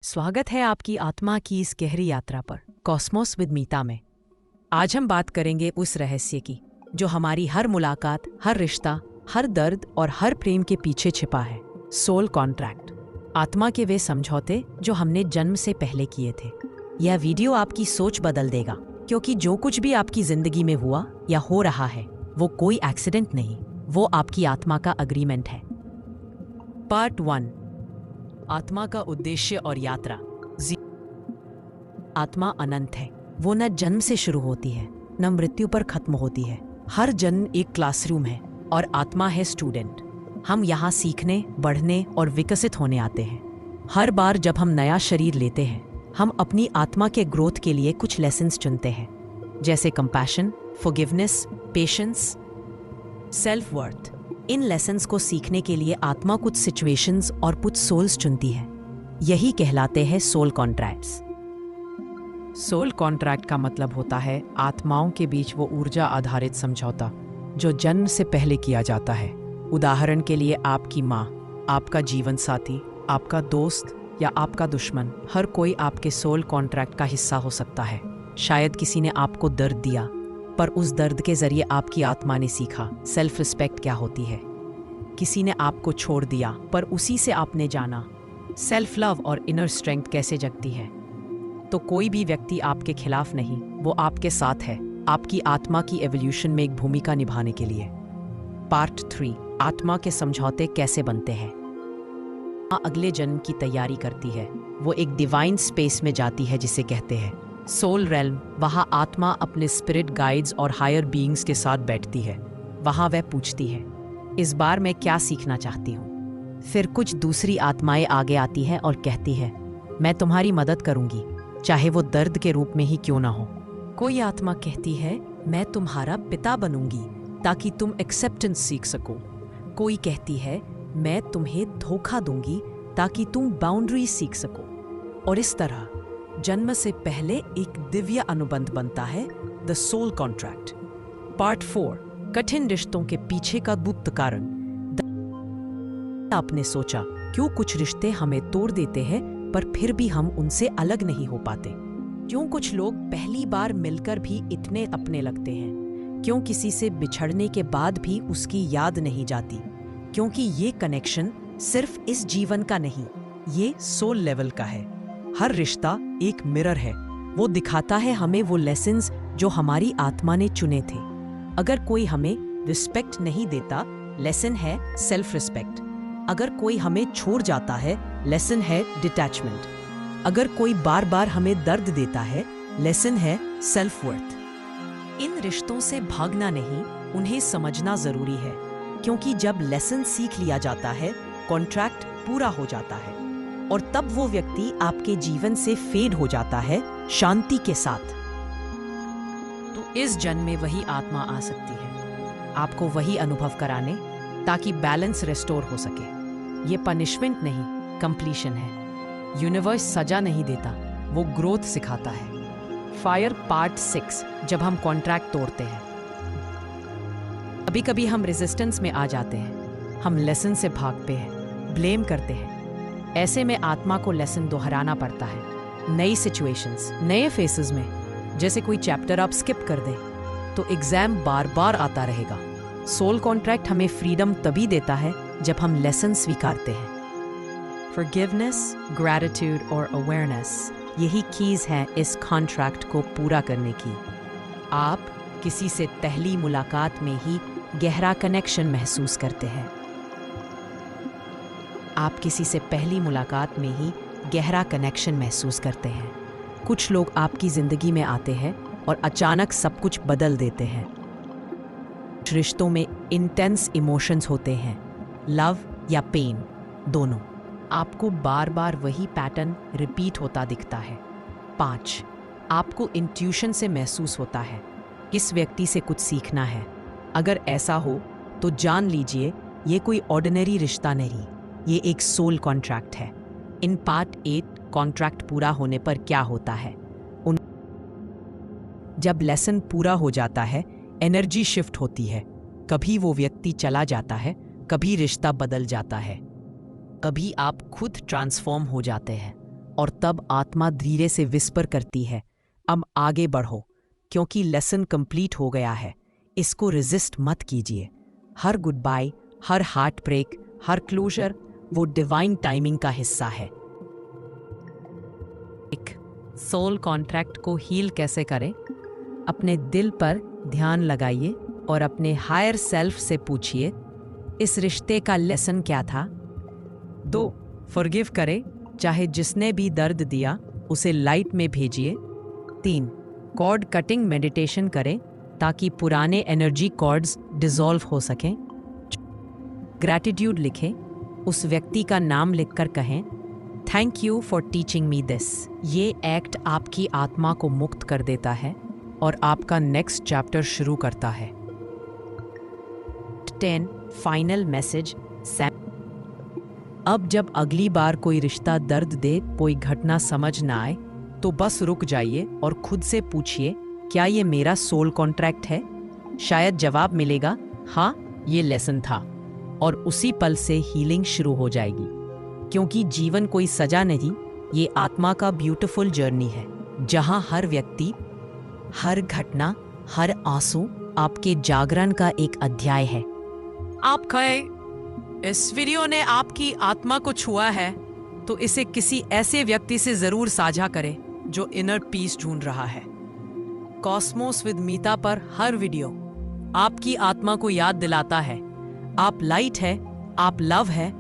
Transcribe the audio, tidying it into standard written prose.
स्वागत है आपकी आत्मा की इस गहरी यात्रा पर कॉस्मोस विद मीता में। आज हम बात करेंगे उस रहस्य की जो हमारी हर मुलाकात, हर रिश्ता, हर दर्द और हर प्रेम के पीछे छिपा है। सोल कॉन्ट्रैक्ट, आत्मा के वे समझौते जो हमने जन्म से पहले किए थे। यह वीडियो आपकी सोच बदल देगा, क्योंकि जो कुछ भी आपकी जिंदगी में हुआ या हो रहा है वो कोई एक्सीडेंट नहीं, वो आपकी आत्मा का अग्रीमेंट है। पार्ट 1, आत्मा का उद्देश्य और यात्रा। आत्मा अनंत है, वो न जन्म से शुरू होती है न मृत्यु पर खत्म होती है। हर जन्म एक क्लासरूम है और आत्मा है स्टूडेंट। हम यहाँ सीखने, बढ़ने और विकसित होने आते हैं। हर बार जब हम नया शरीर लेते हैं हम अपनी आत्मा के ग्रोथ के लिए कुछ लेसन्स चुनते हैं, जैसे compassion, forgiveness, patience, self worth. इन लेसन्स को सीखने के लिए आत्मा कुछ सिचुएशंस और कुछ सोल्स चुनती है। यही कहलाते हैं सोल कॉन्ट्रैक्ट्स। सोल कॉन्ट्रैक्ट का मतलब होता है आत्माओं के बीच वो ऊर्जा आधारित समझौता जो जन्म से पहले किया जाता है। उदाहरण के लिए आपकी माँ, आपका जीवन साथी, आपका दोस्त या आपका दुश्मन, हर कोई आपके सोल कॉन्ट्रैक्ट का हिस्सा हो सकता है। शायद किसी ने आपको दर्द दिया, पर उस दर्द के जरिए आपकी आत्मा ने सीखा सेल्फ रिस्पेक्ट क्या होती है। किसी ने आपको छोड़ दिया, पर उसी से आपने जाना सेल्फ लव और इनर स्ट्रेंथ कैसे जगती है। तो कोई भी व्यक्ति आपके खिलाफ नहीं, वो आपके साथ है, आपकी आत्मा की एवोल्यूशन में एक भूमिका निभाने के लिए। पार्ट 3, आत्मा के समझौते कैसे बनते हैं। अगले जन्म की तैयारी करती है, वो एक डिवाइन स्पेस में जाती है जिसे कहते हैं सोल रेल्म। वहाँ आत्मा अपने स्पिरिट गाइड्स और हायर बीइंग्स के साथ बैठती है। वहाँ वह पूछती है, इस बार मैं क्या सीखना चाहती हूँ। फिर कुछ दूसरी आत्माएं आगे आती हैं और कहती है, मैं तुम्हारी मदद करूंगी, चाहे वो दर्द के रूप में ही क्यों ना हो। कोई आत्मा कहती है, मैं तुम्हारा पिता बनूंगी ताकि तुम एक्सेप्टेंस सीख सको। कोई कहती है, मैं तुम्हें धोखा दूंगी ताकि तुम बाउंड्री सीख सको। और इस तरह जन्म से पहले एक दिव्य अनुबंध बनता है, द सोल कॉन्ट्रैक्ट। पार्ट 4, कठिन रिश्तों के पीछे का गुप्त कारण। आपने सोचा क्यों कुछ रिश्ते हमें तोड़ देते हैं पर फिर भी हम उनसे अलग नहीं हो पाते। क्यों कुछ लोग पहली बार मिलकर भी इतने अपने लगते हैं। क्यों किसी से बिछड़ने के बाद भी उसकी याद नहीं जाती। क्योंकि ये कनेक्शन सिर्फ इस जीवन का नहीं, ये सोल लेवल का है। हर रिश्ता एक मिरर है, वो दिखाता है हमें वो लेसन्स जो हमारी आत्मा ने चुने थे। अगर कोई हमें रिस्पेक्ट नहीं देता, लेसन है सेल्फ रिस्पेक्ट। अगर कोई हमें छोड़ जाता है, लेसन है डिटैचमेंट। अगर कोई बार बार हमें दर्द देता है, लेसन है सेल्फ वर्थ। इन रिश्तों से भागना नहीं, उन्हें समझना जरूरी है, क्योंकि जब लेसन सीख लिया जाता है कॉन्ट्रैक्ट पूरा हो जाता है और तब वो व्यक्ति आपके जीवन से फेड हो जाता है शांति के साथ। तो इस जन्म में वही आत्मा आ सकती है आपको वही अनुभव कराने, ताकि बैलेंस रेस्टोर हो सके। ये पनिशमेंट नहीं, कंप्लीशन है। यूनिवर्स सजा नहीं देता, वो ग्रोथ सिखाता है। फायर पार्ट 6, जब हम कॉन्ट्रैक्ट तोड़ते हैं। कभी कभी हम रेजिस्टेंस में आ जाते हैं, हम लेसन से भागते हैं, ब्लेम करते हैं। ऐसे में आत्मा को लेसन दोहराना पड़ता है, नई सिचुएशंस, नए फेसेस में। जैसे कोई चैप्टर आप स्किप कर दें तो एग्जाम बार बार आता रहेगा। सोल कॉन्ट्रैक्ट हमें फ्रीडम तभी देता है जब हम लेसन स्वीकारते हैं। फॉरगिवनेस, ग्रैटिट्यूड और अवेयरनेस, यही कीज है इस कॉन्ट्रैक्ट को पूरा करने की। आप किसी से पहली मुलाकात में ही गहरा कनेक्शन महसूस करते हैं। आप किसी से पहली मुलाकात में ही गहरा कनेक्शन महसूस करते हैं। कुछ लोग आपकी जिंदगी में आते हैं और अचानक सब कुछ बदल देते हैं। रिश्तों में इंटेंस इमोशंस होते हैं, लव या पेन, दोनों। आपको बार बार वही पैटर्न रिपीट होता दिखता है। 5, आपको इंट्यूशन से महसूस होता है इस व्यक्ति से कुछ सीखना है। अगर ऐसा हो तो जान लीजिए ये कोई ऑर्डिनरी रिश्ता नहीं, ये एक सोल कॉन्ट्रैक्ट है। इन पार्ट 8, कॉन्ट्रैक्ट पूरा होने पर क्या होता है। जब लेसन पूरा हो जाता है, एनर्जी शिफ्ट होती है। कभी वो व्यक्ति चला जाता है, कभी रिश्ता बदल जाता है, कभी आप खुद ट्रांसफॉर्म हो जाते हैं। और तब आत्मा धीरे से विस्पर करती है, अब आगे बढ़ो, क्योंकि लेसन कंप्लीट हो गया है। इसको रेजिस्ट मत कीजिए। हर गुड बाय, हर हार्ट ब्रेक, हर क्लोजर वो डिवाइन टाइमिंग का हिस्सा है। एक सोल कॉन्ट्रैक्ट को हील कैसे करें? अपने दिल पर ध्यान लगाइए और अपने हायर सेल्फ से पूछिए, इस रिश्ते का लेसन क्या था? 2. फॉरगिव करें, चाहे जिसने भी दर्द दिया उसे लाइट में भेजिए। 3. कॉर्ड कटिंग मेडिटेशन करें ताकि पुराने एनर्जी कॉर्ड्स डिसॉल्व हो सकें। ग्रैटिट्यूड लिखें, उस व्यक्ति का नाम लिखकर कहें, thank you for teaching me this. ये एक्ट आपकी आत्मा को मुक्त कर देता है और आपका नेक्स्ट चैप्टर शुरू करता है। 10. Final message. अब जब अगली बार कोई रिश्ता दर्द दे, कोई घटना समझ ना आए, तो बस रुक जाइए और खुद से पूछिए, क्या ये मेरा सोल कॉन्ट्रैक्ट है? शायद जवाब मिलेगा, हाँ, ये लेसन था। और उसी पल से हीलिंग शुरू हो जाएगी, क्योंकि जीवन कोई सजा नहीं, ये आत्मा का ब्यूटीफुल जर्नी है, जहां हर व्यक्ति, हर घटना, हर आंसू आपके जागरण का एक अध्याय है। आप कहे इस वीडियो ने आपकी आत्मा को छुआ है, तो इसे किसी ऐसे व्यक्ति से जरूर साझा करें जो इनर पीस ढूंढ रहा है। कॉस्मोस विद मीता पर हर वीडियो आपकी आत्मा को याद दिलाता है, आप लाइट है, आप लव है,